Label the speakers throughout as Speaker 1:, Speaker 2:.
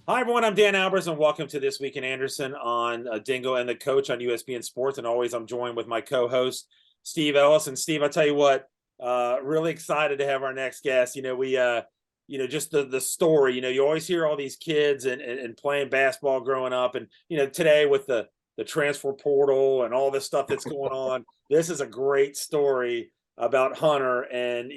Speaker 1: Hi, everyone. I'm Dan Albers, and welcome to This Week in Anderson on Dingo and the Coach on USBN Sports. And always, I'm joined with my co-host, Steve Ellis. And Steve, I tell you what, really excited to have our next guest. Just the story. You always hear all these kids and playing basketball growing up, and today with the transfer portal and all this stuff that's going on, this is a great story about Hunter and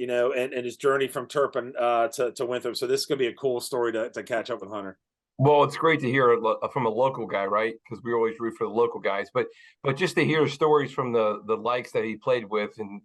Speaker 1: his journey from Turpin to Winthrop. So this is going to be a cool story to catch up with Hunter.
Speaker 2: Well, it's great to hear from a local guy, right? Because we always root for the local guys, but just to hear stories from the likes that he played with, and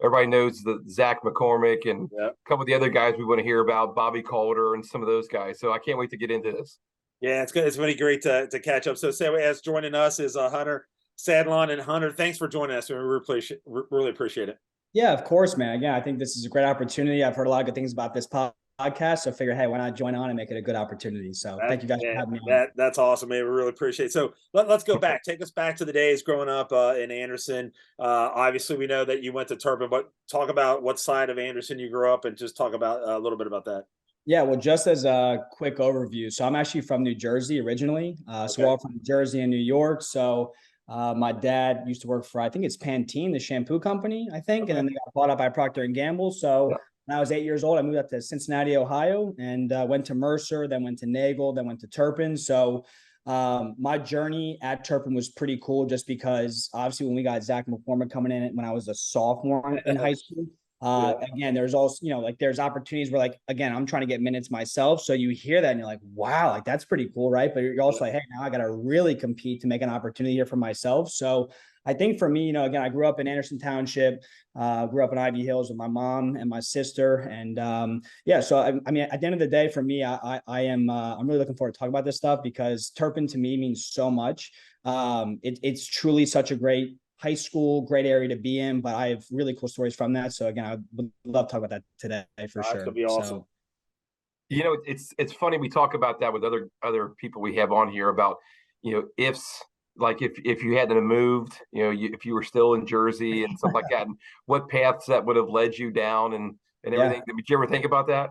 Speaker 2: everybody knows the Zach McCormick and
Speaker 1: Yep.
Speaker 2: a couple of the other guys we want to hear about, Bobby Calder and some of those guys. So I can't wait to get into this.
Speaker 1: Yeah, it's good. It's really great to catch up. So, as joining us is Hunter Sadlon, and Hunter, thanks for joining us. We really appreciate it.
Speaker 3: Yeah, of course, man. Again, I think this is a great opportunity. I've heard a lot of good things about this podcast, so I figured, hey, why not join on and make it a good opportunity? So thank you guys for having me on.
Speaker 1: That's awesome, man. We really appreciate it. So let's go back. Take us back to the days growing up in Anderson. Obviously, we know that you went to Turpin, but talk about what side of Anderson you grew up and just talk about a little bit about that.
Speaker 3: Yeah, well, just as a quick overview. So I'm actually from New Jersey originally. So we're all from New Jersey and New York. So my dad used to work for, I think it's Pantene, the shampoo company, I think. And then they got bought up by Procter & Gamble. So when I was 8 years old, I moved up to Cincinnati, Ohio, and went to Mercer, then went to Nagel, then went to Turpin. So my journey at Turpin was pretty cool just because obviously when we got Zach McCormick coming in when I was a sophomore in high school, again, there's also, there's opportunities where again, I'm trying to get minutes myself. So you hear that and you're like, wow, that's pretty cool. Right. But you're also like, hey, now I got to really compete to make an opportunity here for myself. So I think for me, again, I grew up in Anderson Township, grew up in Ivy Hills with my mom and my sister. And so I mean, at the end of the day, for me, I'm really looking forward to talking about this stuff because Turpin to me means so much. It's truly such a great high school, great area to be in, but I have really cool stories from that. So again, I would love to talk about that today for sure.
Speaker 1: That's gonna be awesome.
Speaker 2: So, it's funny we talk about that with other people we have on here about ifs, like if you hadn't moved, if you were still in Jersey and stuff like that, and what paths that would have led you down and everything. Did you ever think about that?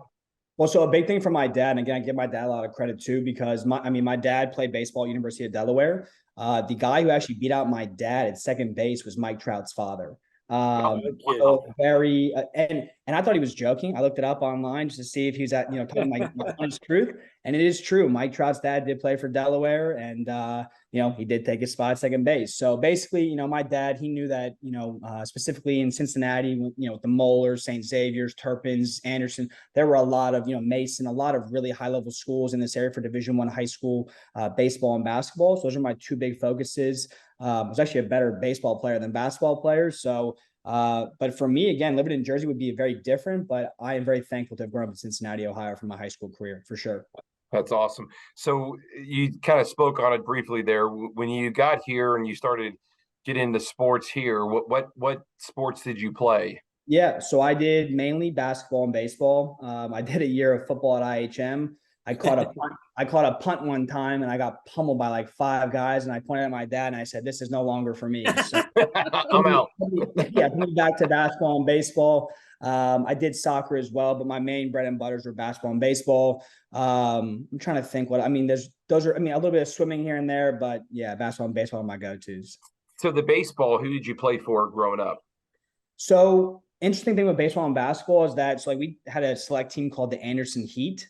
Speaker 3: Well, so a big thing for my dad, and again, I give my dad a lot of credit too, because my dad played baseball at University of Delaware. The guy who actually beat out my dad at second base was Mike Trout's father. So very, and I thought he was joking. I looked it up online just to see if he was telling my honest truth. And it is true. Mike Trout's dad did play for Delaware, and he did take his spot at second base. So basically, my dad, he knew that, specifically in Cincinnati, with the Molars, St. Xavier's, Turpins, Anderson, there were a lot of, Mason, a lot of really high level schools in this area for Division I high school baseball and basketball. So those are my two big focuses. I was actually a better baseball player than basketball player. So, but for me, again, living in Jersey would be very different, but I am very thankful to have grown up in Cincinnati, Ohio for my high school career, for sure.
Speaker 2: That's awesome. So you kind of spoke on it briefly there. When you got here and you started getting into sports here, what sports did you play?
Speaker 3: Yeah, so I did mainly basketball and baseball. I did a year of football at IHM. I caught a punt one time and I got pummeled by like 5 guys, and I pointed at my dad and I said, "This is no longer for me." So
Speaker 2: I'm out.
Speaker 3: Yeah, moved back to basketball and baseball. I did soccer as well, but my main bread and butters were basketball and baseball. I'm trying to think a little bit of swimming here and there, but yeah, basketball and baseball are my go-tos.
Speaker 2: So the baseball, who did you play for growing up?
Speaker 3: So interesting thing with baseball and basketball is that we had a select team called the Anderson Heat.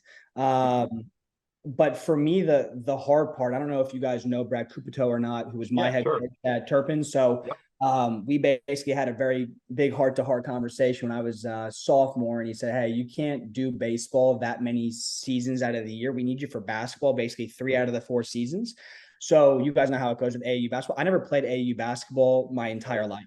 Speaker 3: But for me, the hard part, I don't know if you guys know Brad Cupido or not, who was my head coach at Turpin. So we basically had a very big heart-to-heart conversation when I was a sophomore, and he said, "Hey, you can't do baseball that many seasons out of the year. We need you for basketball, basically 3 out of the 4 seasons." So you guys know how it goes with AAU basketball. I never played AAU basketball my entire life.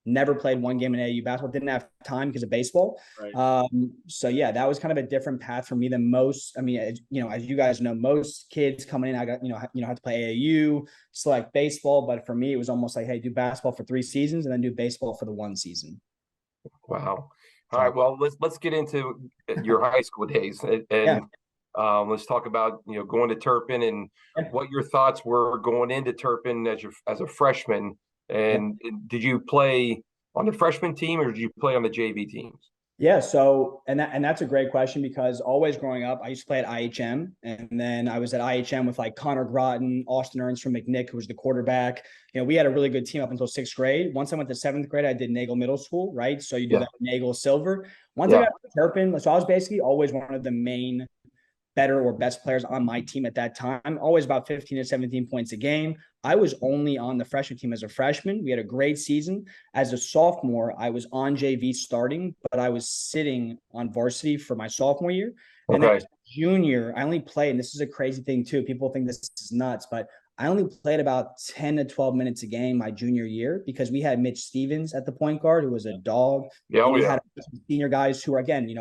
Speaker 3: Never played one game in AAU basketball. Didn't have time because of baseball. Right. So yeah, that was kind of a different path for me than most. I mean, as you guys know, most kids coming in, I got have to play AAU, select baseball. But for me, it was almost like, hey, do basketball for 3 seasons and then do baseball for the 1 season.
Speaker 2: Wow. All right. Well, let's get into your high school days and let's talk about going to Turpin and what your thoughts were going into Turpin as a freshman. And did you play on the freshman team or did you play on the JV teams?
Speaker 3: Yeah, so and that's a great question because always growing up, I used to play at IHM, and then I was at IHM with like Connor Groton, Austin Ernst from McNick, who was the quarterback. We had a really good team up until sixth grade. Once I went to seventh grade, I did Nagel Middle School, right? So you do
Speaker 2: Yeah.
Speaker 3: that Nagel Silver. Once I
Speaker 2: Yeah.
Speaker 3: got to Turpin, so I was basically always one of the main better or best players on my team at that time, always about 15 to 17 points a game. I was only on the freshman team as a freshman. We had a great season. As a sophomore, I was on JV starting, but I was sitting on varsity for my sophomore year. And then
Speaker 2: Okay.
Speaker 3: as a junior, I only played, and this is a crazy thing too. People think this is nuts, but I only played about 10 to 12 minutes a game my junior year because we had Mitch Stevens at the point guard, who was a dog.
Speaker 2: Yeah.
Speaker 3: And
Speaker 2: Oh,
Speaker 3: you
Speaker 2: yeah.
Speaker 3: had senior guys who are, again,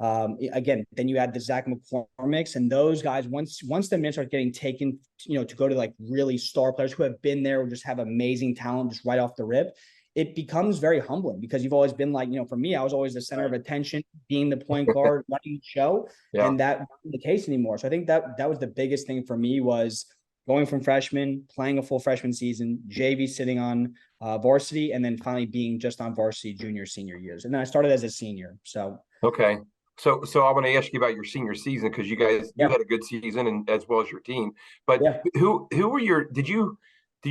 Speaker 3: again, then you had the Zach McCormicks and those guys. Once the minutes are getting taken, to go to like really star players who have been there or just have amazing talent just right off the rip, it becomes very humbling because you've always been like, for me, I was always the center of attention, being the point guard, running the show,
Speaker 2: Yeah.
Speaker 3: and that wasn't the case anymore. So I think that was the biggest thing for me was going from freshman, playing a full freshman season, JV sitting on varsity, and then finally being just on varsity junior, senior years. And then I started as a senior. So
Speaker 2: Okay. So I want to ask you about your senior season because you
Speaker 3: yeah,
Speaker 2: had a good season and as well as your team. But
Speaker 3: yeah,
Speaker 2: who were did you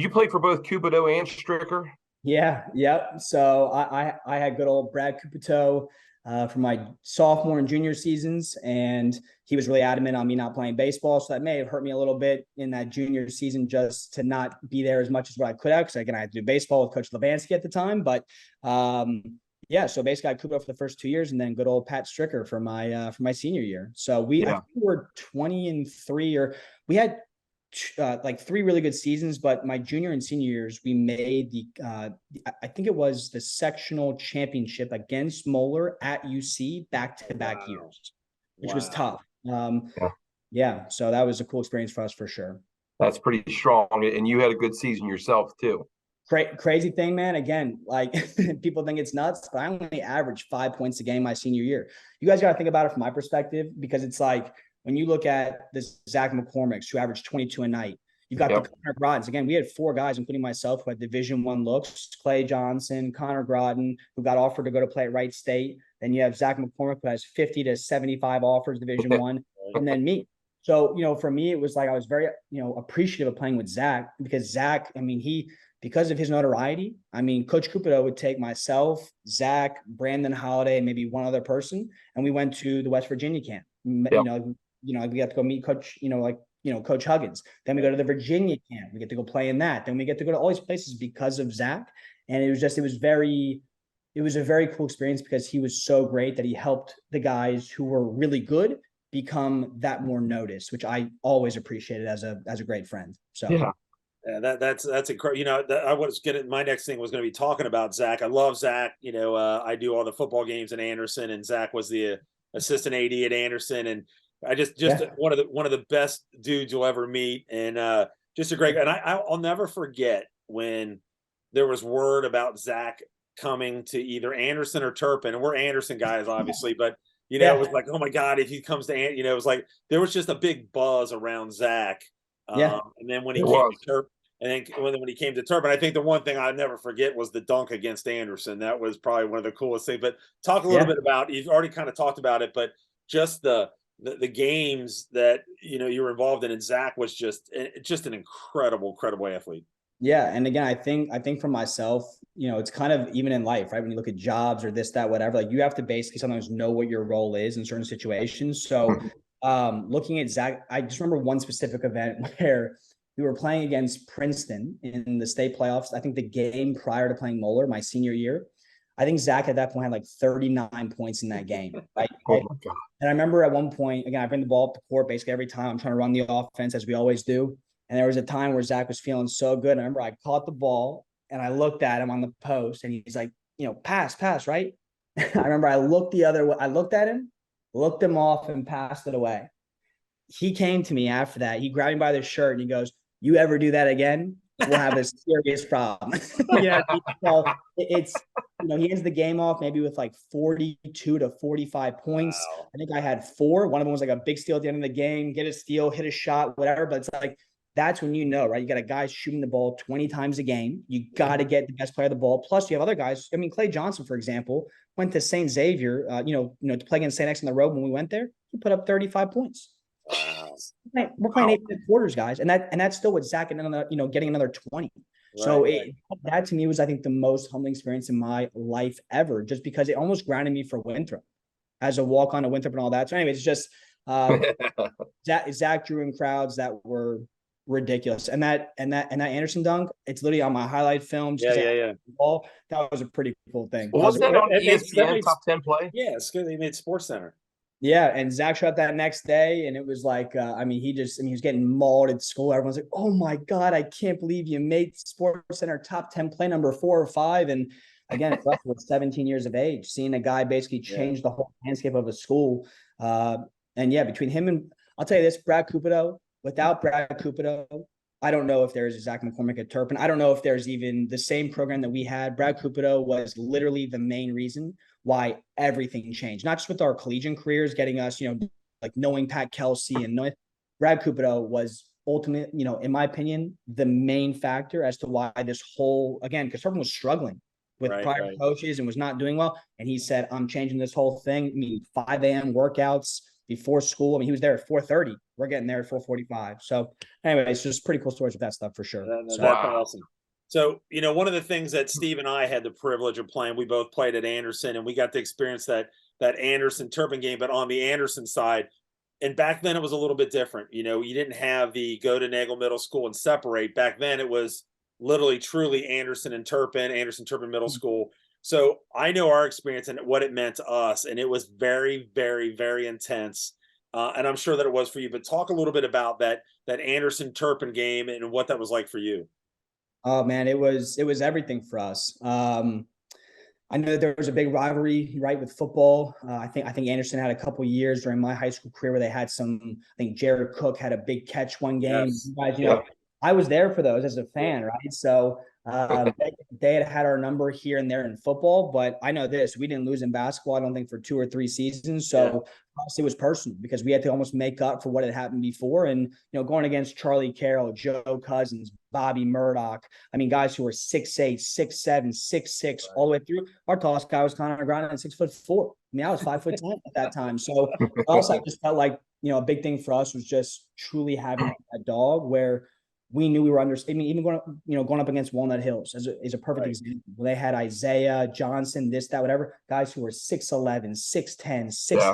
Speaker 2: play for both Cubido and Stricker?
Speaker 3: yeah. So I had good old Brad Cupido for my sophomore and junior seasons, and he was really adamant on me not playing baseball. So that may have hurt me a little bit in that junior season just to not be there as much as what I could have. Because again, I had to do baseball with Coach Levansky at the time. But yeah, so basically I Cupido for the first 2 years, and then good old Pat Stricker for my senior year. So I think we were 20-3, or we had like 3 really good seasons, but my junior and senior years, we made I think it was the sectional championship against Moeller at UC back-to-back years, which was tough.
Speaker 2: Yeah.
Speaker 3: Yeah, so that was a cool experience for us for sure.
Speaker 2: That's pretty strong. And you had a good season yourself too.
Speaker 3: Crazy thing, man. Again, like people think it's nuts, but I only averaged 5 points a game my senior year. You guys got to think about it from my perspective because it's like when you look at this Zach McCormicks who averaged 22 a night, you've got the Connor Grottons. Again, we had 4 guys, including myself, who had Division I looks. Clay Johnson, Connor Groton, who got offered to go to play at Wright State. Then you have Zach McCormick, who has 50 to 75 offers, Division I, and then me. So, for me, it was like I was very, appreciative of playing with Zach because Zach, because of his notoriety, Coach Cupido would take myself, Zach, Brandon Holiday, and maybe one other person, and we went to the West Virginia camp. We got to go meet Coach, Coach Huggins. Then we go to the Virginia camp. We get to go play in that. Then we get to go to all these places because of Zach. And it was a very cool experience because he was so great that he helped the guys who were really good become that more noticed, which I always appreciated as a great friend. So
Speaker 2: yeah.
Speaker 1: Yeah, that's incredible. I was gonna. My next thing was going to be talking about Zach. I love Zach. I do all the football games in Anderson, and Zach was the assistant AD at Anderson, and I just one of the best dudes you'll ever meet, and just a great. And I'll never forget when there was word about Zach coming to either Anderson or Turpin, and we're Anderson guys, obviously, but it was like, oh my God, if he comes to, it was like there was just a big buzz around Zach. And then when he came to Turpin, and then when he came to Turpin, I think the one thing I'll never forget was the dunk against Anderson. That was probably one of the coolest things. But talk a little bit about, you've already kind of talked about it, but just the games that you were involved in, and Zach was just an incredible athlete.
Speaker 3: Yeah, and again, I think for myself, it's kind of even in life, right? When you look at jobs or this, that, whatever, like you have to basically sometimes know what your role is in certain situations. So looking at Zach, I just remember one specific event where we were playing against Princeton in the state playoffs. I think the game prior to playing Moeller, my senior year, I think Zach at that point had like 39 points in that game. Right?
Speaker 2: Oh my God.
Speaker 3: And I remember at one point, again, I bring the ball up the court basically every time I'm trying to run the offense as we always do. And there was a time where Zach was feeling so good. I remember I caught the ball and I looked at him on the post and he's like, pass, right? I remember I looked at him, looked him off and passed it away. He came to me after that. He grabbed me by the shirt and he goes, "You ever do that again, we'll have a serious problem." So it's, he ends the game off maybe with like 42 to 45 points. Wow. I think I had 4. One of them was like a big steal at the end of the game, get a steal, hit a shot, whatever. But it's like, that's when right? You got a guy shooting the ball 20 times a game. You got to get the best player of the ball. Plus, you have other guys. I mean, Clay Johnson, for example, went to St. Xavier, to play against St. X on the road when we went there. He put up 35 points.
Speaker 1: Wow.
Speaker 3: We're playing 8 quarters, guys, and that's still with Zach and another, getting another 20. So that to me was, I think, the most humbling experience in my life ever, just because it almost grounded me for Winthrop as a walk on to Winthrop and all that. So anyway, it's just Zach drew in crowds that were ridiculous, and that Anderson dunk, it's literally on my highlight film.
Speaker 1: Yeah.
Speaker 3: Ball, that was a pretty cool thing.
Speaker 2: Was that on ESPN top 10 play?
Speaker 1: Yeah, it's good. They made Sports Center.
Speaker 3: Yeah, and Zach shot that next day, and it was like, he was getting mauled at school. Everyone's like, "Oh my God, I can't believe you made Sports Center top 10 play number 4 or 5." And again, for us, with 17 years of age, seeing a guy basically change the whole landscape of a school. And yeah, between him and, I'll tell you this, Brad Cupido, without Brad Cupido, I don't know if there's Zach McCormick at Turpin. I don't know if there's even the same program that we had. Brad Cupido was literally the main reason why everything changed, not just with our collegiate careers, getting us, like knowing Pat Kelsey and knowing Brad Cupido was ultimate, in my opinion, the main factor as to why this whole, again, because Turpin was struggling with prior coaches and was not doing well. And he said, I'm changing this whole thing. I mean, 5 a.m. workouts before school. I mean, he was there at 4:30. We're getting there at 4:45. So anyway, it's just pretty cool stories with that stuff for sure.
Speaker 1: That's awesome. So, one of the things that Steve and I had the privilege of playing, we both played at Anderson, and we got to experience that Anderson Turpin game, but on the Anderson side. And back then it was a little bit different. You didn't have the go to Nagel Middle School and separate. Back then it was literally truly Anderson Turpin Middle School. So I know our experience and what it meant to us, and it was very, very, very intense. And I'm sure that it was for you, but talk a little bit about that Anderson Turpin game and what that was like for you.
Speaker 3: Oh man, it was everything for us. I know there was a big rivalry, right, with football. I think Anderson had a couple years during my high school career where they had some. I think Jared Cook had a big catch one game.
Speaker 1: Yes.
Speaker 3: You guys, I was there for those as a fan, right? So they had our number here and there in football, but I know this: we didn't lose in basketball, I don't think, for 2 or 3 seasons. So it was personal because we had to almost make up for what had happened before. And going against Charlie Carroll, Joe Cousins, Bobby Murdoch, I mean, guys who were 6'8", 6'7", 6'6", all the way through. Our tallest guy was Connor Grindin at 6'4". I mean, I was 5'10" at that time. So also, I just felt like a big thing for us was just truly having that dog where we knew we were under. I mean, even going up against Walnut Hills is a perfect example. They had Isaiah Johnson, this, that, whatever, guys who were 6'11", 6'10", 6,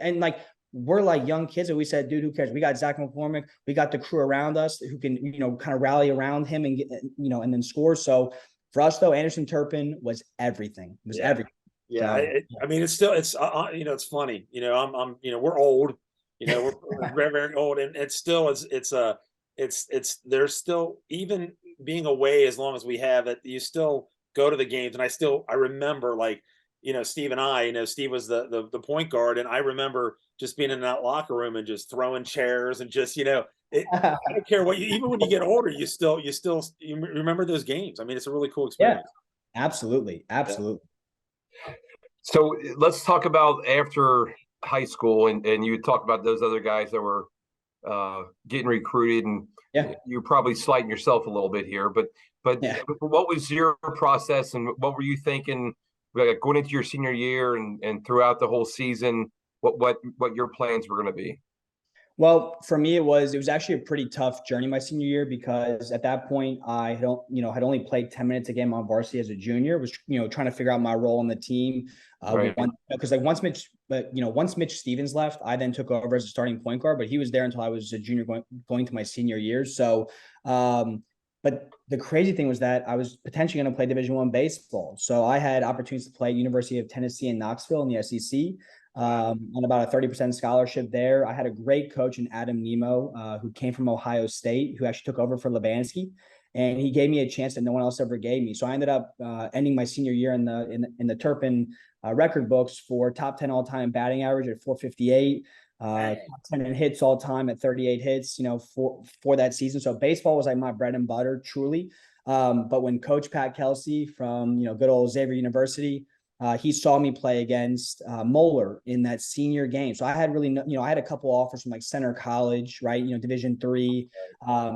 Speaker 3: and like we're like young kids, and we said, dude, who cares? We got Zach McCormick, we got the crew around us who can kind of rally around him and get and then score. So for us though, Anderson Turpin was everything. It was everything.
Speaker 1: Yeah, so, I mean, it's it's funny. We're old. We're very, very old, and it's still there's still, even being away as long as we have it, you still go to the games. And I remember, like, Steve and I, Steve was the point guard, and I remember just being in that locker room and just throwing chairs and just, I don't care what even when you get older, you remember those games. I mean, it's a really cool experience.
Speaker 3: Yeah, absolutely. Absolutely.
Speaker 2: Yeah. So let's talk about after high school, and you talk about those other guys that were getting recruited, and you're probably slighting yourself a little bit here, but what was your process, and what were you thinking going into your senior year and throughout the whole season? What your plans were going to be?
Speaker 3: Well, for me, it was actually a pretty tough journey my senior year, because at that point I had only played 10 minutes a game on varsity as a junior. Was trying to figure out my role on the team. Because once Mitch Stevens left, I then took over as a starting point guard. But he was there until I was a junior going to my senior year. So, but the crazy thing was that I was potentially going to play Division I baseball. So I had opportunities to play University of Tennessee in Knoxville in the SEC. On about a 30% scholarship there. I had a great coach in Adam Nemo, who came from Ohio State, who actually took over for Lebansky, and he gave me a chance that no one else ever gave me. So I ended up ending my senior year in the Turpin record books for top 10 all-time batting average at 458, top 10 in hits all time at 38 hits, for that season. So baseball was like my bread and butter, truly. But when Coach Pat Kelsey from good old Xavier University he saw me play against Moeller in that senior game. So I had really, I had a couple offers from like Center College, right? Division III,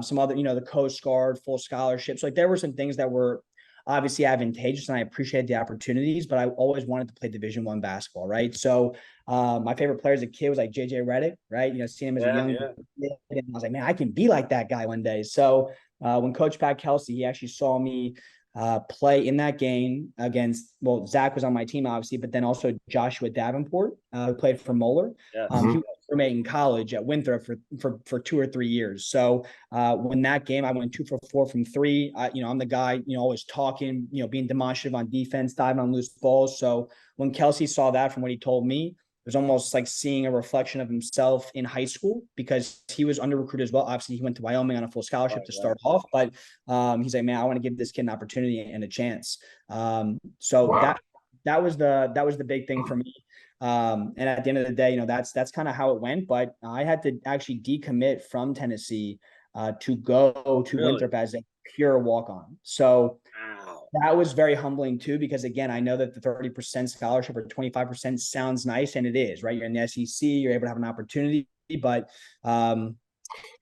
Speaker 3: some other, the Coast Guard, full scholarships. Like there were some things that were obviously advantageous, and I appreciate the opportunities, but I always wanted to play Division I basketball, right? So my favorite player as a kid was like JJ Redick, right? Seeing him as a young kid, and I was like, man, I can be like that guy one day. So when Coach Pat Kelsey, he actually saw me play in that game against, well, Zach was on my team, obviously, but then also Joshua Davenport, who played for Moeller. He was a roommate in college at Winthrop for 2 or 3 years. So when that game, I went 2 for 4 from 3. I'm the guy, always talking, being demonstrative on defense, diving on loose balls. So when Kelsey saw that from what he told me, it was almost like seeing a reflection of himself in high school, because he was under recruited as well. Obviously, he went to Wyoming on a full scholarship to start off, but he's like, man, I want to give this kid an opportunity and a chance. So
Speaker 2: Wow.
Speaker 3: that was the big thing for me. And at the end of the day, that's kind of how it went. But I had to actually decommit from Tennessee to go to Winthrop as a pure walk-on. So that was very humbling too, because again, I know that the 30% scholarship or 25% sounds nice, and it is, right? You're in the SEC, you're able to have an opportunity, but end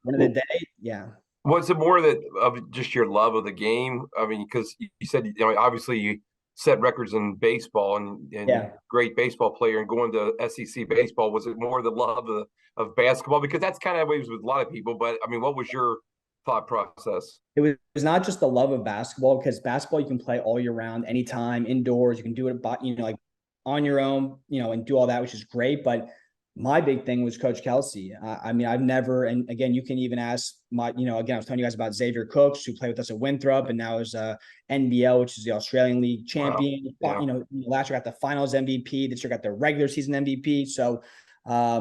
Speaker 3: of the day, yeah.
Speaker 2: Was it more that of just your love of the game? I mean, because you said, obviously you set records in baseball and great baseball player, and going to SEC baseball. Was it more the love of basketball? Because that's kind of ways with a lot of people. But I mean, what was your thought process?
Speaker 3: It was not just the love of basketball, because basketball you can play all year round, anytime, indoors. You can do it, like on your own, and do all that, which is great. But my big thing was Coach Kelsey. I mean, I've never, and again, you can even ask again, I was telling you guys about Xavier Cooks, who played with us at Winthrop, and now is NBL, which is the Australian League champion. Wow. Yeah. Last year got the finals MVP. This year got the regular season MVP. So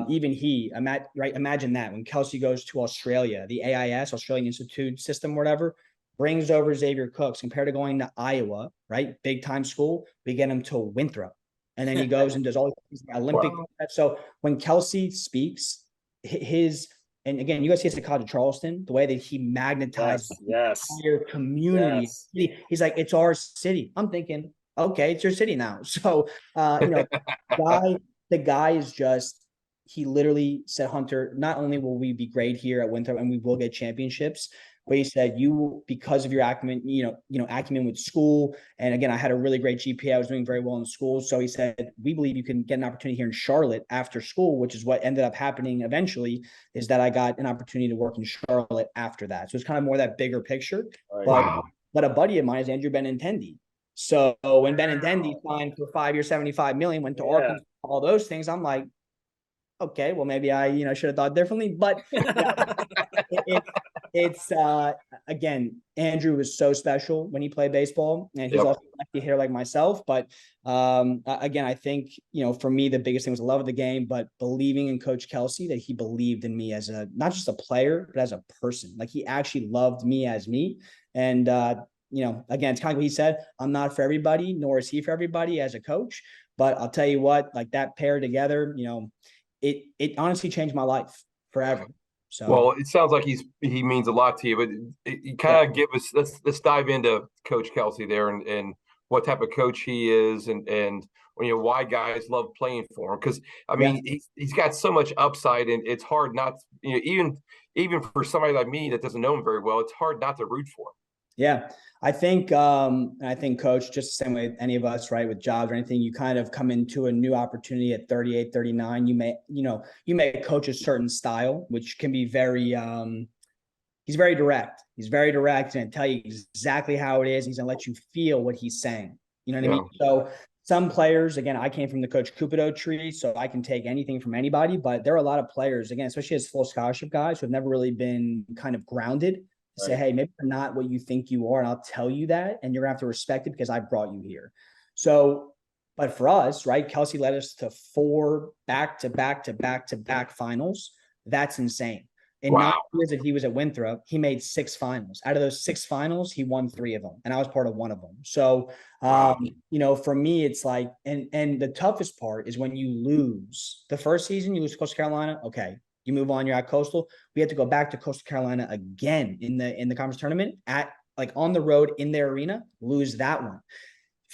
Speaker 3: even he, imagine that when Kelsey goes to Australia, the AIS, Australian Institute system, whatever, brings over Xavier Cooks, compared to going to Iowa, right? Big time school, we get him to Winthrop. And then he goes and does all these Olympic. Wow. So when Kelsey speaks, and again, you guys see this at College of Charleston, the way that he magnetized the entire community. He's like, it's our city. I'm thinking, okay, it's your city now. So, the guy is just, he literally said, Hunter, not only will we be great here at Winthrop and we will get championships, but he said, because of your acumen, acumen with school. And again, I had a really great GPA. I was doing very well in school. So he said, we believe you can get an opportunity here in Charlotte after school, which is what ended up happening eventually, is that I got an opportunity to work in Charlotte after that. So it's kind of more that bigger picture. But a buddy of mine is Andrew Benintendi. So when Benintendi signed for 5 years, $75 million, went to Arkansas, all those things, I'm like, okay, well, maybe I should have thought differently, but it's again, Andrew was so special when he played baseball, and he's also a lefty hitter like myself. But again, I think, for me, the biggest thing was the love of the game, but believing in Coach Kelsey, that he believed in me as not just a player, but as a person. Like, he actually loved me as me. And again, it's kind of what he said, I'm not for everybody, nor is he for everybody as a coach. But I'll tell you what, like, that pair together, it honestly changed my life forever. So,
Speaker 2: well, it sounds like he means a lot to you, but you kind of give us, let's dive into Coach Kelsey there, and what type of coach he is, and why guys love playing for him. Because I mean, he's got so much upside, and it's hard not, even for somebody like me that doesn't know him very well, it's hard not to root for him.
Speaker 3: Yeah, I think Coach, just the same way any of us, right, with jobs or anything, you kind of come into a new opportunity at 38, 39. You may coach a certain style, which can be very, he's very direct. He's very direct, and tell you exactly how it is. He's going to let you feel what he's saying. You know what I mean? So some players, again, I came from the Coach Cupido tree, so I can take anything from anybody, but there are a lot of players, again, especially as full scholarship guys, who have never really been kind of grounded. Say, hey, maybe you're not what you think you are, and I'll tell you that, and you're gonna have to respect it because I brought you here. So, but for us, right, Kelsey led us to 4 back-to-back finals. That's insane. In 9 years that he was at Winthrop, he made 6 finals. Out of those 6 finals, he won 3 of them, and I was part of 1 of them. So, for me, it's like, and the toughest part is when you lose. The first season, you lose to Coastal Carolina, okay. You move on, you're at Coastal. We had to go back to Coastal Carolina again in the conference tournament, at, like, on the road in their arena, lose that one.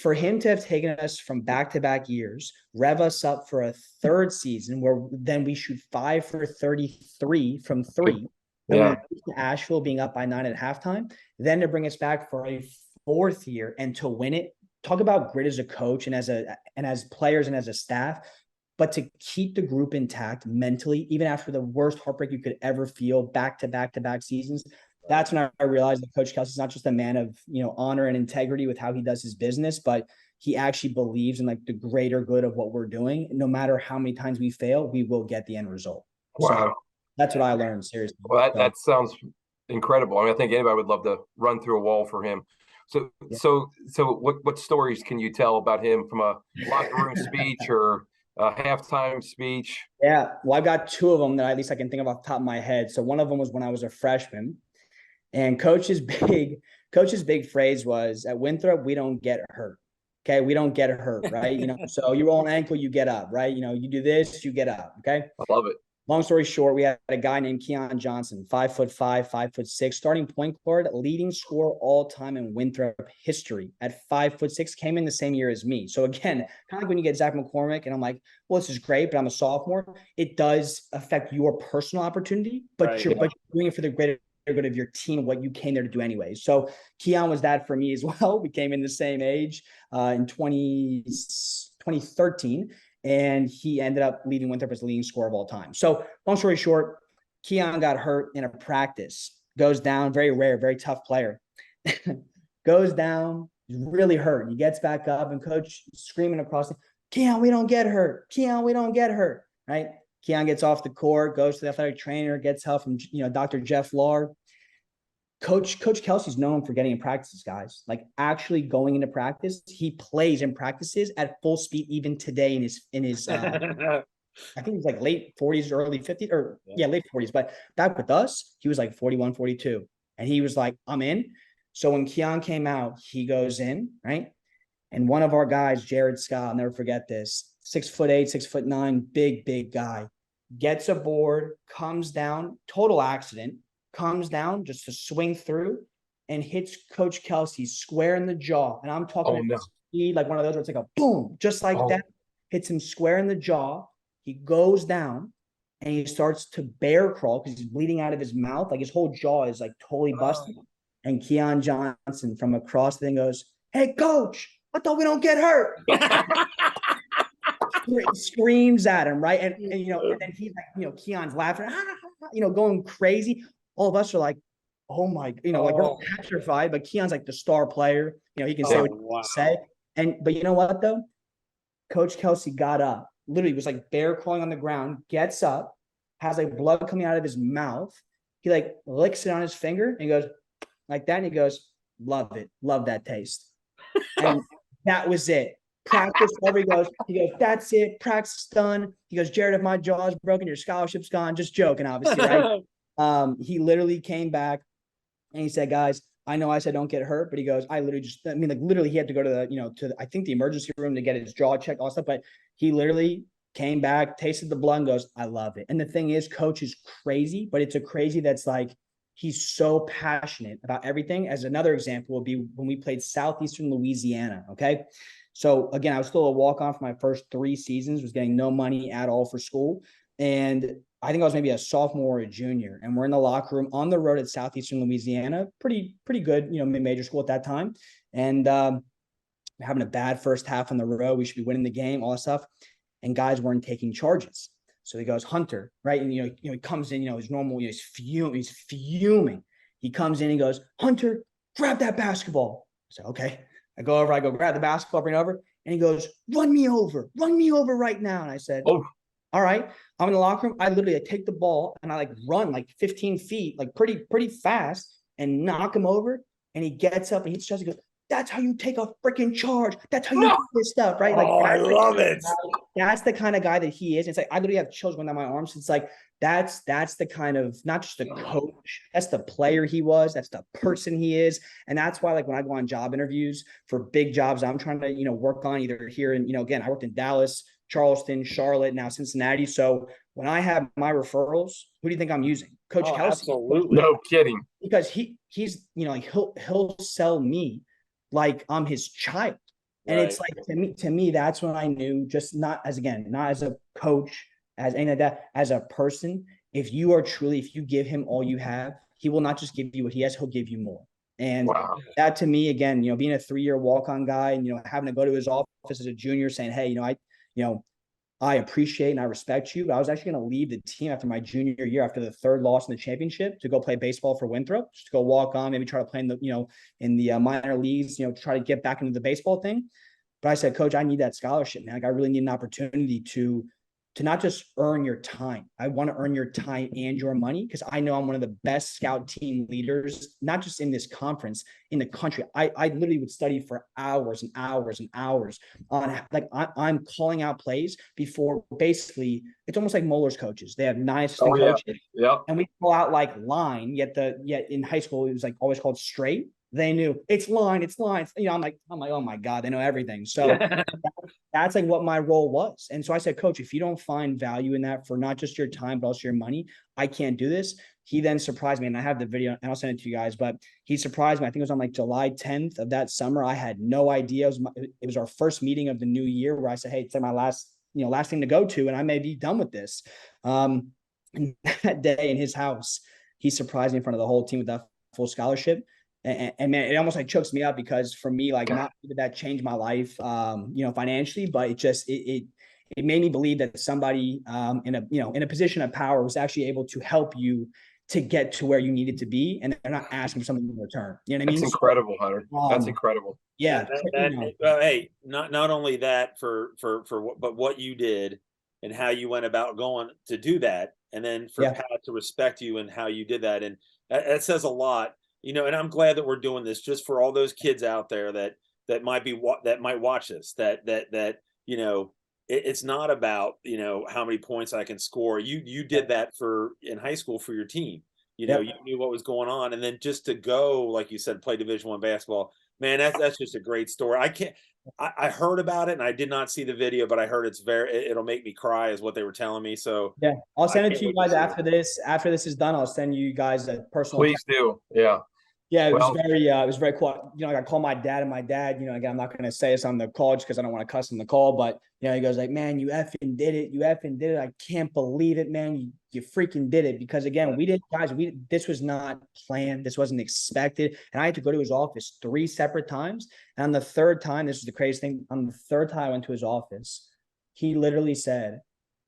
Speaker 3: for him to have taken us from back-to-back years, rev us up for a third season where then we shoot 5 for 33 from 3. Then we lose to Asheville being up by 9 at halftime. Then to bring us back for a fourth year and to win it. Talk about grit as a coach and as players and as a staff, but to keep the group intact mentally, even after the worst heartbreak you could ever feel, back-to-back seasons. That's when I realized that Coach Kelsey's not just a man of, honor and integrity with how he does his business, but he actually believes in like the greater good of what we're doing. No matter how many times we fail, we will get the end result.
Speaker 2: Wow.
Speaker 3: So that's what I learned, seriously.
Speaker 2: Well, that sounds incredible. I mean, I think anybody would love to run through a wall for him. So what stories can you tell about him from a locker room speech or a halftime speech?
Speaker 3: Yeah, well, I've got 2 of them that at least I can think of off the top of my head. So one of them was when I was a freshman. And coach's big phrase was, at Winthrop, we don't get hurt. Okay. We don't get hurt. Right. So you roll an ankle, you get up, right. You do this, you get up. Okay.
Speaker 2: I love it.
Speaker 3: Long story short, we had a guy named Mitch Johnson, 5'5", 5'6", starting point guard, leading scorer all time in Winthrop history at 5'6", came in the same year as me. So again, kind of like when you get Zach McCormick and I'm like, well, this is great, but I'm a sophomore. It does affect your personal opportunity, but you're doing it for the greater good of your team, what you came there to do anyway. So Keon was that for me as well. We came in the same age in 2013, and he ended up leading Winthrop as the leading scorer of all time. So long story short, Keon got hurt in a practice, goes down, very rare, very tough player, goes down, really hurt. He gets back up and coach screaming across, Keon, we don't get hurt. Keon, we don't get hurt, right? Keon gets off the court, goes to the athletic trainer, gets help from Dr. Jeff Lahr. Coach Kelsey's known for getting in practices, guys. Like actually going into practice, he plays in practices at full speed even today in his I think he's like late 40s, early 50s, or late 40s. But back with us, he was like 41, 42. And he was like, I'm in. So when Keon came out, he goes in, right? And one of our guys, Jared Scott, I'll never forget this, 6'8", 6'9", big guy, gets aboard, comes down, total accident, comes down just to swing through and hits Coach Kelsey square in the jaw. And I'm talking speed, like one of those where it's like a boom, just like that, hits him square in the jaw. He goes down and he starts to bear crawl because he's bleeding out of his mouth. Like his whole jaw is like totally busted. And Keon Johnson from across the thing goes, hey, coach, I thought we don't get hurt. Screams at him, right? And and then he's like, Keon's laughing, going crazy. All of us are like, oh my, like we're petrified, but Keon's like the star player. He can say what he wants to say. But you know what though? Coach Kelsey got up, literally was like bear crawling on the ground, gets up, has like blood coming out of his mouth. He like licks it on his finger and he goes like that. And he goes, love it. Love that taste. And that was it. Practice over. He goes, that's it. Practice done. He goes, Jared, if my jaw's broken, your scholarship's gone. Just joking, obviously, right? He literally came back and he said, guys, I know I said don't get hurt, but he goes, literally he had to go to the, I think the emergency room to get his jaw checked, all stuff, but he literally came back, tasted the blood and goes, I love it. And the thing is, coach is crazy, but it's a crazy that's like, he's so passionate about everything. As another example would be when we played Southeastern Louisiana. Okay. So again, I was still a walk-on for my first 3 seasons, was getting no money at all for school. And I think I was maybe a sophomore or a junior, and we're in the locker room on the road at Southeastern Louisiana, pretty good, mid-major school at that time. And having a bad first half on the road, we should be winning the game, all that stuff. And guys weren't taking charges. So he goes, Hunter, right? And, he comes in, his normal, he's fuming. He comes in, he goes, Hunter, grab that basketball. I said, okay. I go over, I go grab the basketball, bring it over. And he goes, run me over right now. And I said, all right. I'm in the locker room. I take the ball and I like run like 15 feet, like pretty fast and knock him over. And he gets up and he goes, that's how you take a freaking charge. That's how you do this stuff, right? Like,
Speaker 1: I love it.
Speaker 3: That's the kind of guy that he is. It's like, I literally have chills going down my arms. It's like, that's the kind of, not just a coach, that's the player he was, that's the person he is. And that's why, like, when I go on job interviews for big jobs I'm trying to, work on either here and, again, I worked in Dallas, Charleston, Charlotte, now Cincinnati. So when I have my referrals, who do you think I'm using? Coach Kelsey.
Speaker 1: Absolutely.
Speaker 2: No kidding.
Speaker 3: Because he's, like he'll sell me like I'm his child. And
Speaker 1: Right.
Speaker 3: it's like, to me, that's when I knew, just not as, again, not as a coach, as anything like that, as a person, if you give him all you have, he will not just give you what he has, he'll give you more. And
Speaker 2: Wow.
Speaker 3: that, to me, again, being a 3-year walk-on guy and, having to go to his office as a junior saying, hey, I appreciate and I respect you, but I was actually going to leave the team after my junior year, after the third loss in the championship, to go play baseball for Winthrop, just to go walk on, maybe try to play in the minor leagues, try to get back into the baseball thing. But I said, Coach, I need that scholarship, man. Like, I really need an opportunity to not just earn your time. I want to earn your time and your money, because I know I'm one of the best scout team leaders, not just in this conference, in the country. I literally would study for hours and hours and hours on, like, I'm calling out plays before, basically, it's almost like Moeller's coaches. They have 9 assistant coaches.
Speaker 2: Yeah.
Speaker 3: And we call out like line, yet in high school, it was like always called straight. They knew it's line, it's line. I'm like, oh my God, they know everything. So that's like what my role was. And so I said, Coach, if you don't find value in that for not just your time, but also your money, I can't do this. He then surprised me, and I have the video and I'll send it to you guys, but he surprised me. I think it was on like July 10th of that summer. I had no idea. It was our first meeting of the new year, where I said, hey, it's like my last thing to go to, and I may be done with this. And that day in his house, he surprised me in front of the whole team with that full scholarship. And man, it almost like chokes me up, because for me, like, not that changed my life, financially, but it made me believe that somebody in a position of power was actually able to help you to get to where you needed to be, and they're not asking for something in return. You know what I mean?
Speaker 2: That's incredible, Hunter. That's incredible.
Speaker 3: Yeah.
Speaker 1: Well, hey, not only that but what you did and how you went about going to do that, and then for Pat to respect you and how you ddid that, and that says a lot. And I'm glad that we're doing this, just for all those kids out there that might watch this, it's not about, how many points I can score. You did that in high school for your team. You knew what was going on, and then just to go, like you said, play Division I basketball. Man, that's just a great story. I heard about it, and I did not see the video, but I heard it'll make me cry, is what they were telling me. So
Speaker 3: yeah, I'll send it to you guys after this. After this is done, I'll send you guys a personal.
Speaker 2: Please do. Yeah.
Speaker 3: Yeah, it was very cool. I called my dad, and my dad, again, I'm not going to say this on the call just because I don't want to cuss on the call, but, he goes like, man, you effing did it. You effing did it. I can't believe it, man. You freaking did it. Because again, this was not planned. This wasn't expected. And I had to go to his office 3 separate times. And on the third time, this is the craziest thing. On the third time I went to his office, he literally said,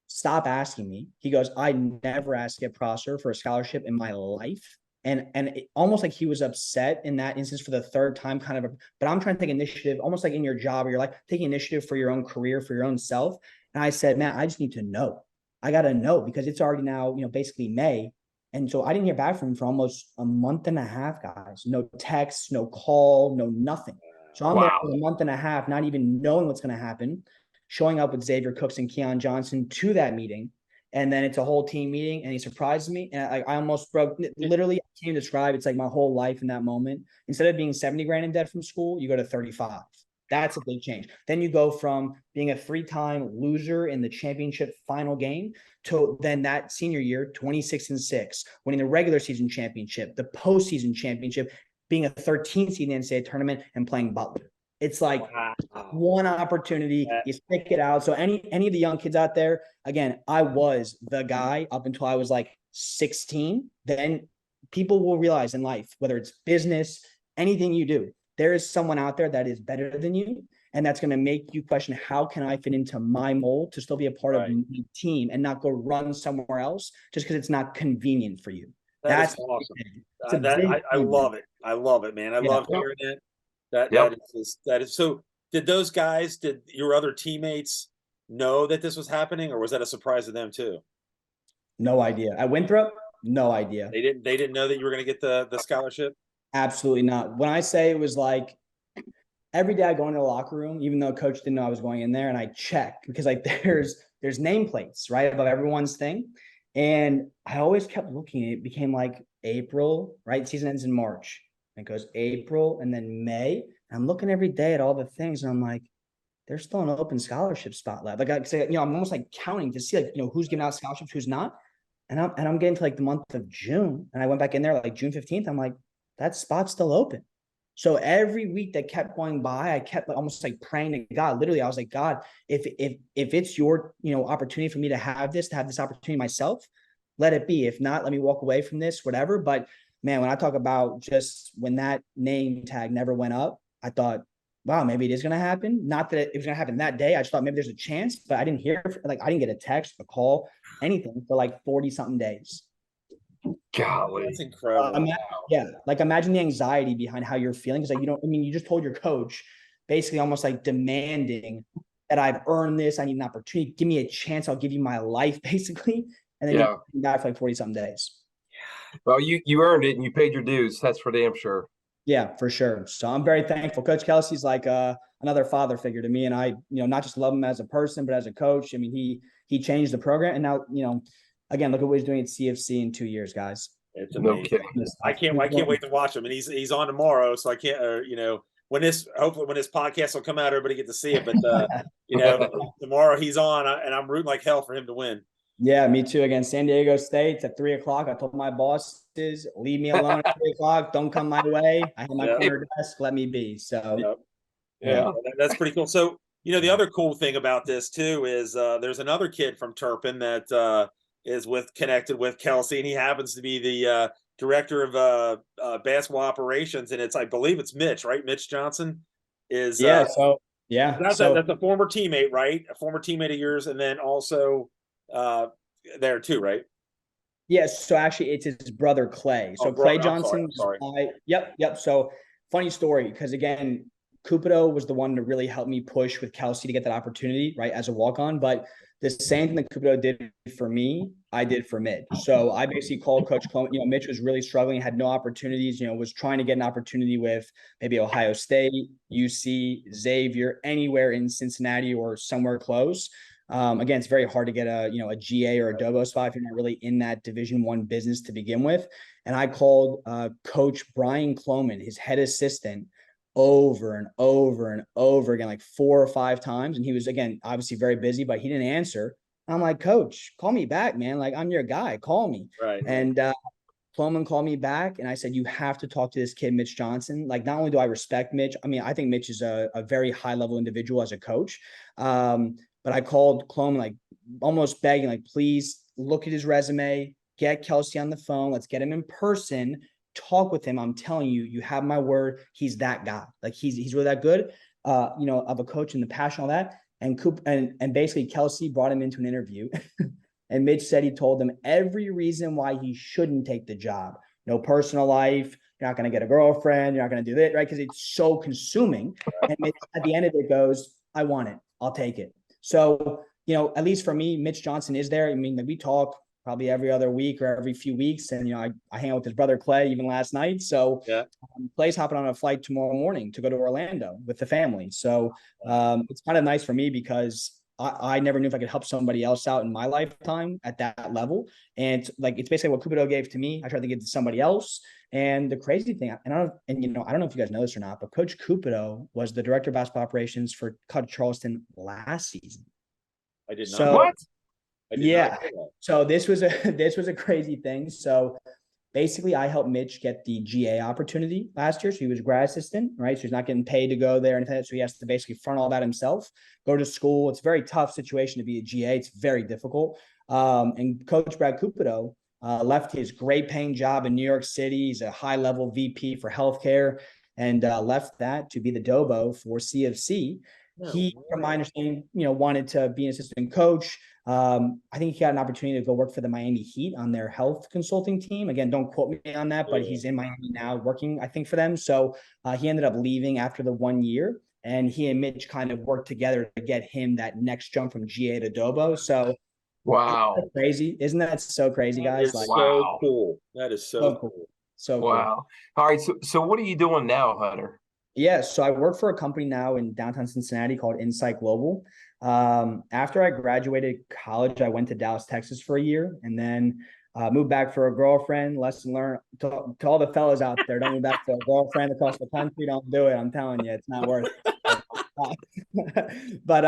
Speaker 3: stop asking me. He goes, I never asked to get Prosser for a scholarship in my life. And it, almost like he was upset in that instance for the third time, but I'm trying to take initiative, almost like in your job, or you're like taking initiative for your own career, for your own self. And I said, man, I just need to know. I got to know, because it's already now, basically May. And so I didn't hear back from him for almost a month and a half, guys. No text, no call, no nothing. So I'm there for a month and a half, not even knowing what's going to happen, showing up with Xavier Cooks and Keon Johnson to that meeting. And then it's a whole team meeting, and he surprised me. And I almost broke, literally, I can't describe. It's like my whole life in that moment. Instead of being 70 grand in debt from school, you go to 35. That's a big change. Then you go from being a 3-time loser in the championship final game to then that senior year, 26-6, winning the regular season championship, the postseason championship, being a 13th seed in the NCAA tournament, and playing Butler. It's like one opportunity, you stick it out. So any of the young kids out there, again, I was the guy up until I was like 16. Then people will realize in life, whether it's business, anything you do, there is someone out there that is better than you. And that's going to make you question, how can I fit into my mold to still be a part of the team and not go run somewhere else just because it's not convenient for you?
Speaker 1: That's awesome. I love it. I love it, man. I love hearing it. That is so. Did your other teammates know that this was happening, or was that a surprise to them too?
Speaker 3: No idea. At Winthrop, no idea.
Speaker 1: They didn't know that you were going to get the scholarship?
Speaker 3: Absolutely not. When I say it was like every day I go into the locker room, even though coach didn't know I was going in there, and I check, because like there's nameplates right above everyone's thing. And I always kept looking. It became like April, right? Season ends in March. It goes April and then May. I'm looking every day at all the things, and I'm like, there's still an open scholarship spot left. Like I say, I'm almost like counting to see like, who's giving out scholarships, who's not. And I'm getting to like the month of June, and I went back in there like June 15th. I'm like, that spot's still open. So every week that kept going by, I kept almost like praying to God. Literally, I was like, God, if it's your opportunity for me to have this opportunity myself, let it be. If not, let me walk away from this, whatever. But man, when I talk about just when that name tag never went up, I thought, wow, maybe it is going to happen. Not that it was going to happen that day. I just thought maybe there's a chance, but I didn't hear, I didn't get a text, a call, anything for like 40 something days.
Speaker 2: Golly.
Speaker 1: That's incredible.
Speaker 3: Yeah. Like imagine the anxiety behind how you're feeling. Cause like, you just told your coach basically almost like demanding that I've earned this. I need an opportunity. Give me a chance. I'll give you my life basically. And then you got for like 40 something days.
Speaker 2: Well, you earned it and you paid your dues. That's for damn sure.
Speaker 3: Yeah, for sure. So I'm very thankful. Coach Kelsey's like another father figure to me. And I, not just love him as a person, but as a coach. I mean, he changed the program. And now, again, look at what he's doing at CFC in 2 years, guys.
Speaker 1: It's
Speaker 2: amazing.
Speaker 1: No kidding. I can't wait to watch him. And he's on tomorrow. So I can't, hopefully when this podcast will come out, everybody get to see it. But, tomorrow he's on and I'm rooting like hell for him to win.
Speaker 3: Yeah, me too. Against San Diego State at 3:00. I told my bosses, leave me alone at 3:00. Don't come my way. I have my corner desk. Let me be. So,
Speaker 1: yeah, that's pretty cool. So, the other cool thing about this too is there's another kid from Turpin that is connected with Kelsey, and he happens to be the director of basketball operations, and I believe it's Mitch, right? Mitch Johnson is
Speaker 3: that's
Speaker 1: a former teammate, right? A former teammate of yours, and then also there too, right?
Speaker 3: Yes. So actually, it's his brother Clay. So Clay Johnson.
Speaker 1: Sorry.
Speaker 3: Yep. So funny story, because again, Cupido was the one to really help me push with Kelsey to get that opportunity, right, as a walk-on. But the same thing that Cupido did for me, I did for Mitch. So I basically called Coach Clement. Mitch was really struggling, had no opportunities, was trying to get an opportunity with maybe Ohio State, UC, Xavier, anywhere in Cincinnati or somewhere close. Again, it's very hard to get a GA or a Dobo spot if you're not really in that Division I business to begin with. And I called Coach Brian Cloman, his head assistant, over and over and over again, like 4 or 5 times. And he was, again, obviously very busy, but he didn't answer. I'm like, Coach, call me back, man. Like, I'm your guy. Call me.
Speaker 1: Right.
Speaker 3: And Cloman called me back, and I said, you have to talk to this kid, Mitch Johnson. Like, not only do I respect Mitch, I mean, I think Mitch is a very high-level individual as a coach. But I called Cloman, like, almost begging, like, please look at his resume, get Kelsey on the phone. Let's get him in person. Talk with him. I'm telling you, you have my word. He's that guy. Like he's really that good, of a coach and the passion, all that. And basically Kelsey brought him into an interview and Mitch said he told him every reason why he shouldn't take the job. No personal life. You're not going to get a girlfriend. You're not going to do that, right? Because it's so consuming. And Mitch, at the end of it goes, I want it. I'll take it. So, at least for me, Mitch Johnson is there. I mean, we talk probably every other week or every few weeks. And, I hang out with his brother, Clay, even last night. So Clay's hopping on a flight tomorrow morning to go to Orlando with the family. So it's kind of nice for me because I never knew if I could help somebody else out in my lifetime at that level. And it's basically what Cupido gave to me. I tried to give to somebody else. And the crazy thing, I don't know if you guys know this or not, but Coach Cupido was the director of basketball operations for Cut Charleston last season.
Speaker 1: I did not.
Speaker 3: So,
Speaker 2: what?
Speaker 3: Yeah. So this was a crazy thing. So basically I helped Mitch get the GA opportunity last year. So he was a grad assistant, right? So he's not getting paid to go there and anything. So he has to basically front all that himself, go to school. It's a very tough situation to be a GA. It's very difficult. And Coach Brad Cupido left his great paying job in New York City. He's a high level VP for healthcare and left that to be the Dobo for CFC. He, from my understanding, wanted to be an assistant coach. I think he got an opportunity to go work for the Miami Heat on their health consulting team. Again, don't quote me on that, but he's in Miami now working, I think, for them. So he ended up leaving after the 1 year, and he and Mitch kind of worked together to get him that next jump from GA to Dobo. So
Speaker 2: wow,
Speaker 3: crazy. Isn't that so crazy, guys?
Speaker 1: Like, so cool. That is so cool.
Speaker 3: So
Speaker 2: wow.
Speaker 3: Cool.
Speaker 2: All right. So what are you doing now, Hunter?
Speaker 3: Yeah, so I work for a company now in downtown Cincinnati called Insight Global. After I graduated college, I went to Dallas, Texas for a year, and then moved back for a girlfriend. Lesson learned to all the fellas out there: don't move back for a girlfriend across the country. Don't do it. I'm telling you, it's not worth it. But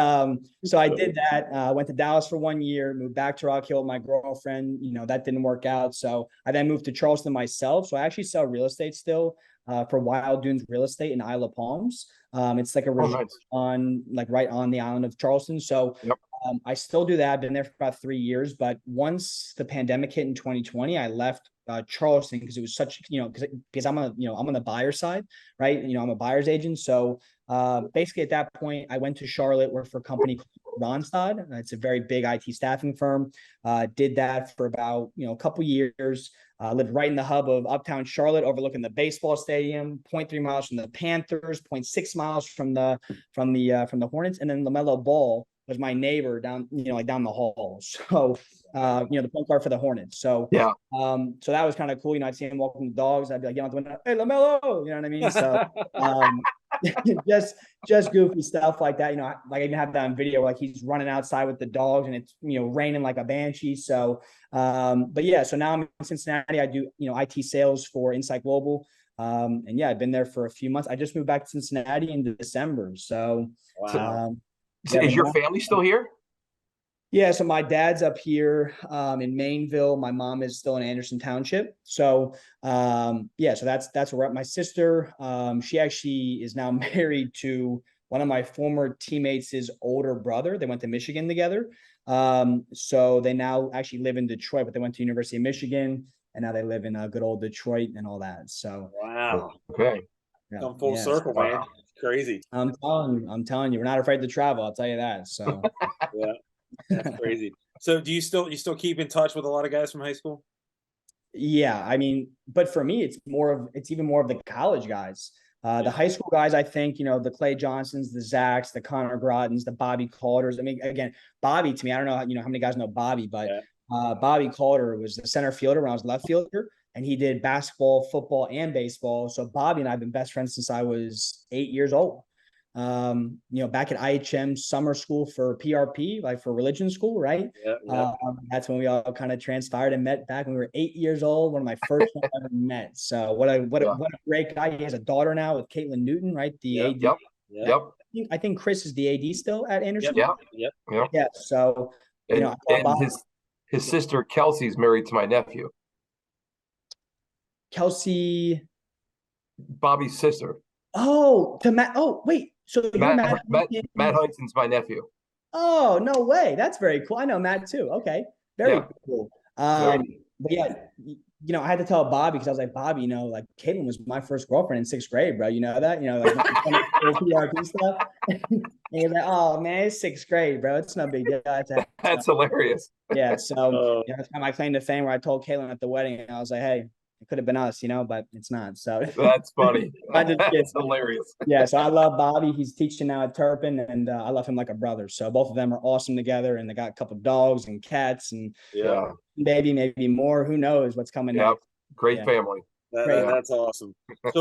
Speaker 3: so I did that. Went to Dallas for 1 year, moved back to Rock Hill with my girlfriend. That didn't work out. So I then moved to Charleston myself. So I actually sell real estate still. for Wild Dunes Real Estate in Isle of Palms. It's like a resort
Speaker 2: nice.
Speaker 3: right on the island of Charleston. So
Speaker 2: Yep.
Speaker 3: I still do that. I've been there for about 3 years, but once the pandemic hit in 2020, I left Charleston because it was such, because I'm on the buyer side, right? I'm a buyer's agent. So basically at that point, I went to Charlotte, worked for a company called Ronstadt. It's a very big IT staffing firm. Did that for about, a couple years. Lived right in the hub of uptown Charlotte, overlooking the baseball stadium, 0.3 miles from the Panthers, 0.6 miles from the Hornets, and then LaMelo Ball was my neighbor down, down the hall. So, the point guard for the Hornets. So,
Speaker 2: Yeah.
Speaker 3: So that was kind of cool. I'd see him walking the dogs. I'd be like, the window, hey, LaMelo, you know what I mean? So, just goofy stuff like that. Like I even have that on video, like he's running outside with the dogs and it's, raining like a banshee. So, but yeah, so now I'm in Cincinnati. I do, IT sales for Insight Global. And yeah, I've been there for a few months. I just moved back to Cincinnati in December. So,
Speaker 1: Wow.
Speaker 2: Is your family still here?
Speaker 3: Yeah, so my dad's up here in Maineville. My mom is still in Anderson Township. So so that's where we're at. My sister, she actually is now married to one of my former teammates' older brother. They went to Michigan together. So they now actually live in Detroit, but they went to University of Michigan, and now they live in good old Detroit and all that. So
Speaker 1: Wow.
Speaker 2: Okay.
Speaker 1: Come full circle, man. It's crazy.
Speaker 3: I'm telling you, we're not afraid to travel. I'll tell you that. So
Speaker 1: yeah. That's crazy. So do you still keep in touch with a lot of guys from high school?
Speaker 3: Yeah, I mean, but for me, it's even more of the college guys. The high school guys, I think, the Clay Johnsons, the Zachs, the Connor Grottons, the Bobby Calders. I mean, again, Bobby, to me, I don't know, how many guys know Bobby, but Bobby Calder was the center fielder when I was left fielder, and he did basketball, football, and baseball. So Bobby and I have been best friends since I was 8 years old. Back at IHM summer school for PRP, like for religion school, right? That's when we all kind of transpired and met back when we were 8 years old. One of my first ones I ever met. So what a great guy. He has a daughter now with Caitlin Newton, right? The AD.
Speaker 2: Yep.
Speaker 3: I think Chris is the AD still at Anderson.
Speaker 2: Yep.
Speaker 3: Yeah. So
Speaker 2: and his sister Kelsey's married to my nephew.
Speaker 3: Kelsey,
Speaker 2: Bobby's sister.
Speaker 3: Oh, to Matt. Oh, wait. So
Speaker 2: Matt Huntington's my nephew.
Speaker 3: Oh, no way. That's very cool. I know Matt too. Okay. Very cool. But yeah, I had to tell Bobby because I was like, Bobby, like Caitlin was my first girlfriend in 6th grade, bro. You know that? Like PRP stuff. And he's like, oh man, it's 6th grade, bro. It's no big deal.
Speaker 2: That's hilarious.
Speaker 3: Yeah. So that's kind of my claim to fame where I told Caitlin at the wedding, and I was like, hey, it could have been us, but it's not. So
Speaker 2: that's funny. That's hilarious.
Speaker 3: Yeah, so I love Bobby. He's teaching now at Turpin, and I love him like a brother. So both of them are awesome together, and they got a couple of dogs and cats, and maybe more. Who knows what's coming next?
Speaker 2: Great family.
Speaker 1: That's awesome. So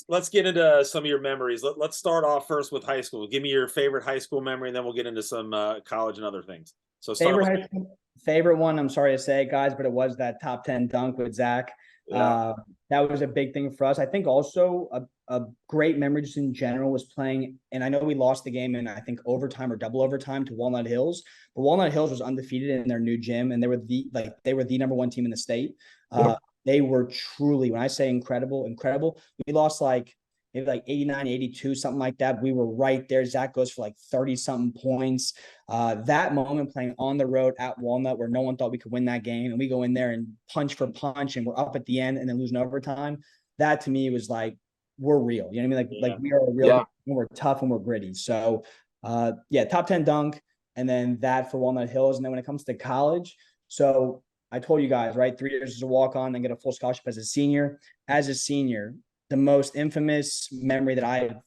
Speaker 1: let's get into some of your memories. Let's start off first with high school. Give me your favorite high school memory, and then we'll get into some college and other things. So
Speaker 3: favorite one. I'm sorry to say, guys, but it was that top 10 dunk with Zach. That was a big thing for us. I think also a great memory just in general was playing, and I know we lost the game in I think overtime or double overtime to Walnut Hills, but Walnut Hills was undefeated in their new gym, and they were the number one team in the state. They were truly, when I say incredible. We lost maybe 89, 82, something like that. We were right there. Zach goes for 30-something points. That moment playing on the road at Walnut where no one thought we could win that game, and we go in there and punch for punch, and we're up at the end and then losing overtime. That to me was we're real. You know what I mean? Like we are real. We're tough and we're gritty. So top 10 dunk, and then that for Walnut Hills. And then when it comes to college, so I told you guys, right? 3 years as a walk-on, then get a full scholarship as a senior. As a senior, the most infamous memory that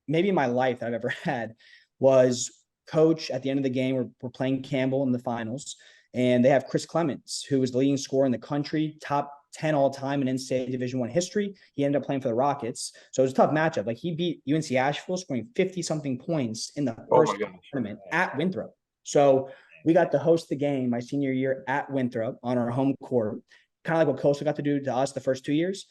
Speaker 3: maybe in my life that I've ever had was coach at the end of the game. We're playing Campbell in the finals, and they have Chris Clements, who was the leading scorer in the country, top 10 all time in NCAA Division I history. He ended up playing for the Rockets. So it was a tough matchup. He beat UNC Asheville, scoring 50-something points in the first tournament at Winthrop. So we got to host the game my senior year at Winthrop on our home court, kind of like what Coastal got to do to us the first 2 years.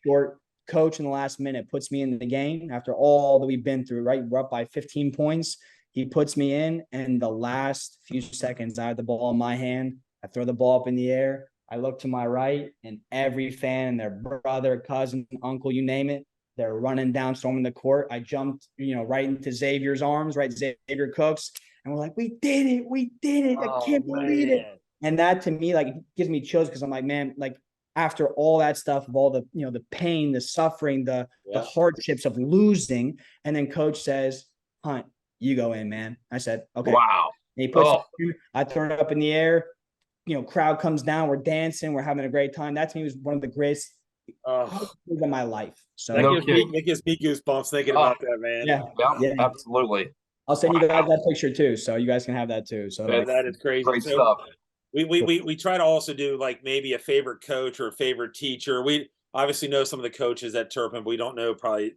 Speaker 3: Short coach in the last minute puts me in the game after all that we've been through, right? We're up by 15 points. He puts me in, and the last few seconds, I have the ball in my hand. I throw the ball up in the air. I look to my right, and every fan and their brother, cousin, uncle, you name it, they're running down, storming the court. I jumped, right into Xavier's arms, right? Xavier Cooks. And we're like, we did it. We did it. I can't believe it. And that to me, like, gives me chills because I'm like, man, like, after all that stuff of all the, the pain, the suffering, the hardships of losing. And then coach says, Hunt, you go in, man. I said, okay.
Speaker 2: Wow.
Speaker 3: And he puts I throw it up in the air. Crowd comes down. We're dancing. We're having a great time. That to me was one of the greatest of my life. So
Speaker 1: that gives me goosebumps thinking about that, man.
Speaker 2: Yeah, absolutely.
Speaker 3: I'll send you guys that picture too, so you guys can have that too. So
Speaker 1: that is crazy.
Speaker 2: Great stuff.
Speaker 1: We try to also do like maybe a favorite coach or a favorite teacher. We obviously know some of the coaches at Turpin, but we don't know probably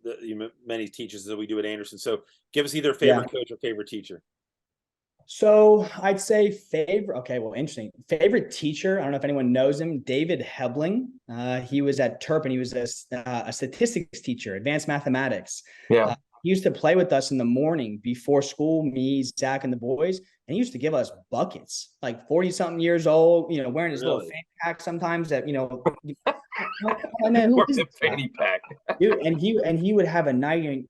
Speaker 1: many teachers that we do at Anderson. So give us either a favorite coach or favorite teacher.
Speaker 3: So I'd say favorite. Okay, well, interesting. Favorite teacher. I don't know if anyone knows him. David Hebling. He was at Turpin. He was a statistics teacher, advanced mathematics.
Speaker 2: Yeah.
Speaker 3: He used to play with us in the morning before school, me, Zach, and the boys. And he used to give us buckets, like 40-something years old, wearing his little fanny pack sometimes that,
Speaker 2: who is fanny pack?
Speaker 3: Dude, and he would have a night and,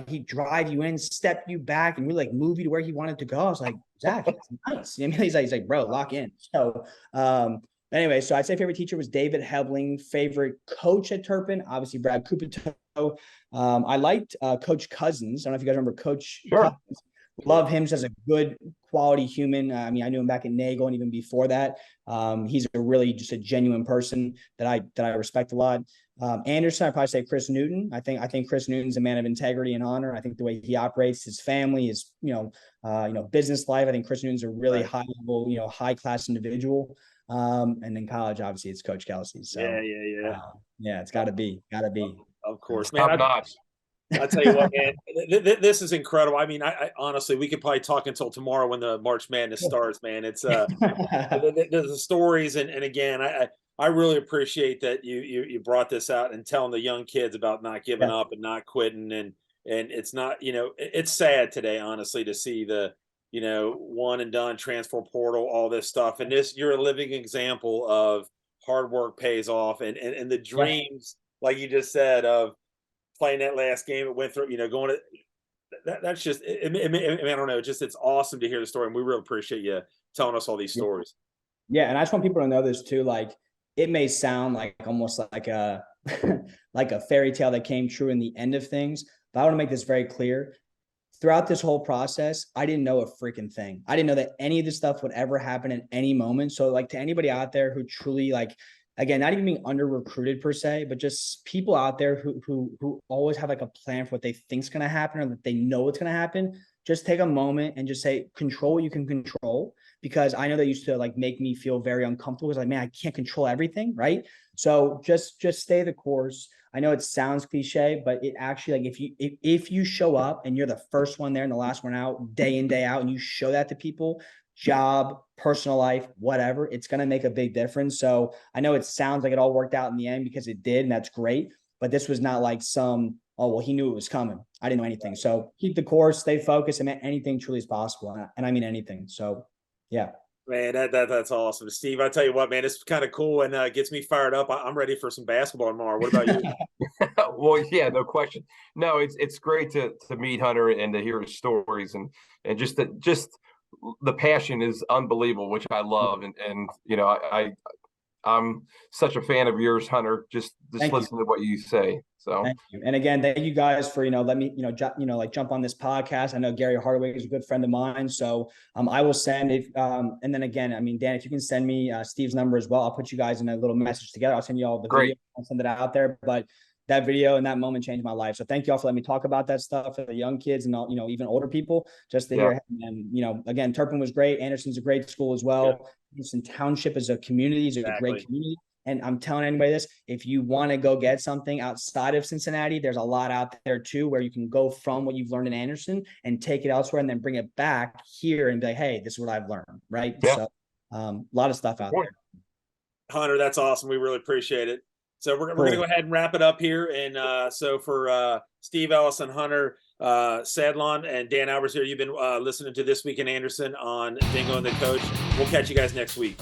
Speaker 3: he'd drive you in, step you back, and we like move you to where he wanted to go. I was like, Zach, it's nice. He's like, bro, lock in. So, anyway, so I'd say favorite teacher was David Hebling. Favorite coach at Turpin, obviously Brad Kupito. I liked Coach Cousins. I don't know if you guys remember Coach Cousins. Love him as a good quality human. I knew him back in Nagel and even before that. He's just a genuine person that I respect a lot. Anderson, I'd probably say Chris Newton. I think Chris Newton's a man of integrity and honor. I think the way he operates, his family, his business life. I think Chris Newton's a really high level, high class individual. And then college, obviously, it's Coach Kelsey. So yeah, it's got to be.
Speaker 1: Of course,
Speaker 2: man. Top notch.
Speaker 1: I'll tell you what, man, this is incredible. I honestly, we could probably talk until tomorrow when the March Madness starts, man. It's the stories. And again, I really appreciate that you brought this out and telling the young kids about not giving up and not quitting. And it's not, it's sad today, honestly, to see the, one and done transfer portal, all this stuff. And you're a living example of hard work pays off and the dreams, like you just said, of playing that last game at Winthrop, going to that's just, I don't know, just, it's awesome to hear the story. And we really appreciate you telling us all these stories.
Speaker 3: Yeah. And I just want people to know this too. Like, it may sound like almost like a, like a fairy tale that came true in the end of things, but I want to make this very clear. Throughout this whole process, I didn't know a freaking thing. I didn't know that any of this stuff would ever happen at any moment. So like, to anybody out there who truly, like, again, not even being under recruited per se, but just people out there who always have like a plan for what they think is going to happen or that they know what's going to happen. Just take a moment and just say, control what you can control, because I know they used to like make me feel very uncomfortable. It's like, man, I can't control everything. Right. So just stay the course. I know it sounds cliche, but it actually, like, if you show up and you're the first one there and the last one out, day in, day out, and you show that to people, job, personal life, whatever, it's going to make a big difference. So I know it sounds like it all worked out in the end, because it did, and that's great. But this was not like he knew it was coming. I didn't know anything. So keep the course, stay focused, and anything truly is possible. And I mean anything. So yeah.
Speaker 1: Man, that's awesome. Steve, I tell you what, man, it's kind of cool and gets me fired up. I'm ready for some basketball tomorrow. What about you?
Speaker 2: Well, yeah, no question. No, it's great to meet Hunter and to hear his stories and just the passion is unbelievable, which I love. And I'm such a fan of yours, Hunter, just listen to what you say. So
Speaker 3: thank you. And again, thank you guys for, let me, jump on this podcast. I know Gary Hardaway is a good friend of mine. So I will send it. And then again, Dan, if you can send me Steve's number as well, I'll put you guys in a little message together. I'll send you all the video. I'll send it out there. But that video and that moment changed my life. So thank you all for letting me talk about that stuff for the young kids and all, even older people, just to hear. And, again, Turpin was great. Anderson's a great school as well. Anderson Township is a community, is a great community. And I'm telling anybody this, if you want to go get something outside of Cincinnati, there's a lot out there too, where you can go from what you've learned in Anderson and take it elsewhere and then bring it back here and be like, hey, this is what I've learned. Right. Yeah. So a lot of stuff out there.
Speaker 1: Hunter, that's awesome. We really appreciate it. So we're going to go ahead and wrap it up here. And so for Steve Ellis and Hunter Sadlon and Dan Albers here, you've been listening to This Week in Anderson on Dingo and the Coach. We'll catch you guys next week.